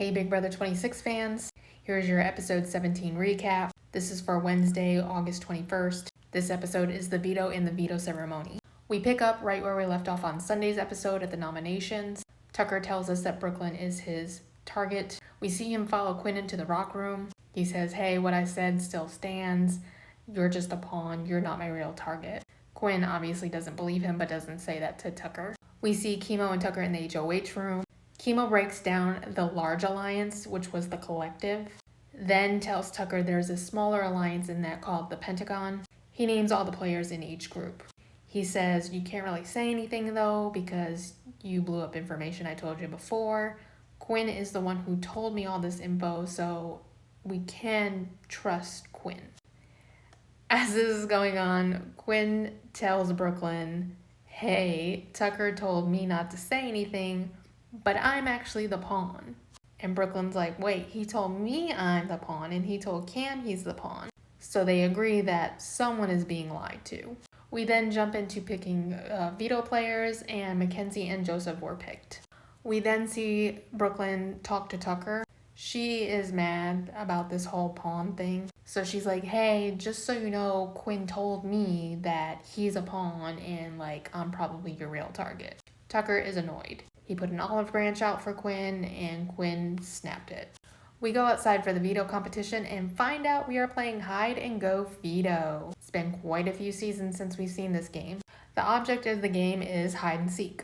Hey Big Brother 26 fans, here's your episode 17 recap. This is for Wednesday, August 21st. This episode is the veto and the veto ceremony. We pick up right where we left off on Sunday's episode at the nominations. Tucker tells us that Brooklyn is his target. We see him follow Quinn into the rock room. He says, hey, what I said still stands. You're just a pawn. You're not my real target. Quinn obviously doesn't believe him, but doesn't say that to Tucker. We see Chemo and Tucker in the HOH room. Chemo breaks down the large alliance, which was the collective, then tells Tucker there's a smaller alliance in that called the Pentagon. He names all the players in each group. He says, you can't really say anything though because you blew up information I told you before. Quinn is the one who told me all this info, so we can trust Quinn. As this is going on, Quinn tells Brooklyn, hey, Tucker told me not to say anything, but I'm actually the pawn. And Brooklyn's like, wait, he told me I'm the pawn, and he told Cam he's the pawn. So they agree that someone is being lied to. We then jump into picking veto players, and Mackenzie and Joseph were picked. We then see Brooklyn talk to Tucker. She is mad about this whole pawn thing. So she's like, hey, just so you know, Quinn told me that he's a pawn and I'm probably your real target. Tucker is annoyed. He put an olive branch out for Quinn and Quinn snapped it. We go outside for the veto competition and find out we are playing hide and go veto. It's been quite a few seasons since we've seen this game. The object of the game is hide and seek.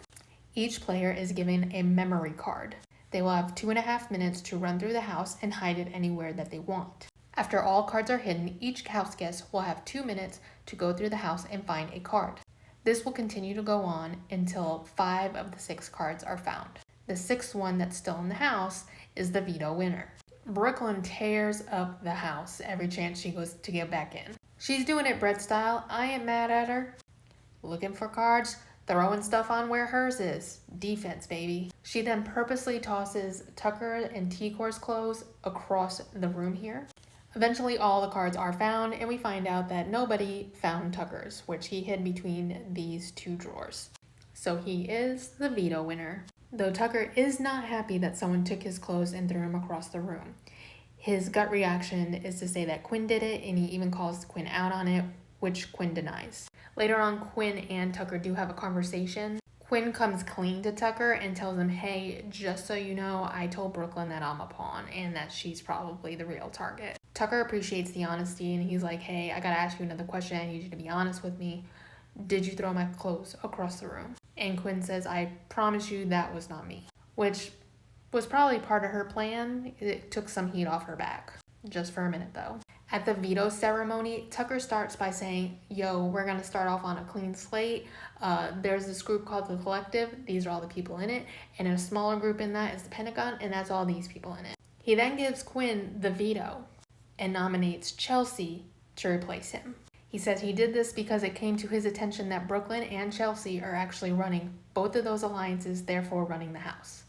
Each player is given a memory card. They will have 2.5 minutes to run through the house and hide it anywhere that they want. After all cards are hidden, each house guest will have 2 minutes to go through the house and find a card. This will continue to go on until 5 of the 6 cards are found. The 6th one that's still in the house is the veto winner. Brooklyn tears up the house every chance she goes to get back in. She's doing it Brett style. I ain't mad at her. Looking for cards, throwing stuff on where hers is. Defense, baby. She then purposely tosses Tucker and T-Core's clothes across the room here. Eventually, all the cards are found, and we find out that nobody found Tucker's, which he hid between these 2 drawers. So he is the veto winner. Though Tucker is not happy that someone took his clothes and threw him across the room. His gut reaction is to say that Quinn did it, and he even calls Quinn out on it, which Quinn denies. Later on, Quinn and Tucker do have a conversation. Quinn comes clean to Tucker and tells him, hey, just so you know, I told Brooklyn that I'm a pawn and that she's probably the real target. Tucker appreciates the honesty and he's like, hey, I gotta ask you another question. I need you to be honest with me. Did you throw my clothes across the room? And Quinn says, I promise you that was not me. Which was probably part of her plan. It took some heat off her back. Just for a minute though. At the veto ceremony, Tucker starts by saying, yo, we're going to start off on a clean slate. There's this group called the Collective. These are all the people in it. And a smaller group in that is the Pentagon, and that's all these people in it. He then gives Quinn the veto and nominates Chelsea to replace him. He says he did this because it came to his attention that Brooklyn and Chelsea are actually running both of those alliances, therefore running the house.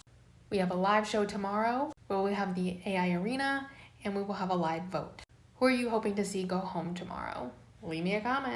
We have a live show tomorrow where we have the AI arena and we will have a live vote. Who are you hoping to see go home tomorrow? Leave me a comment.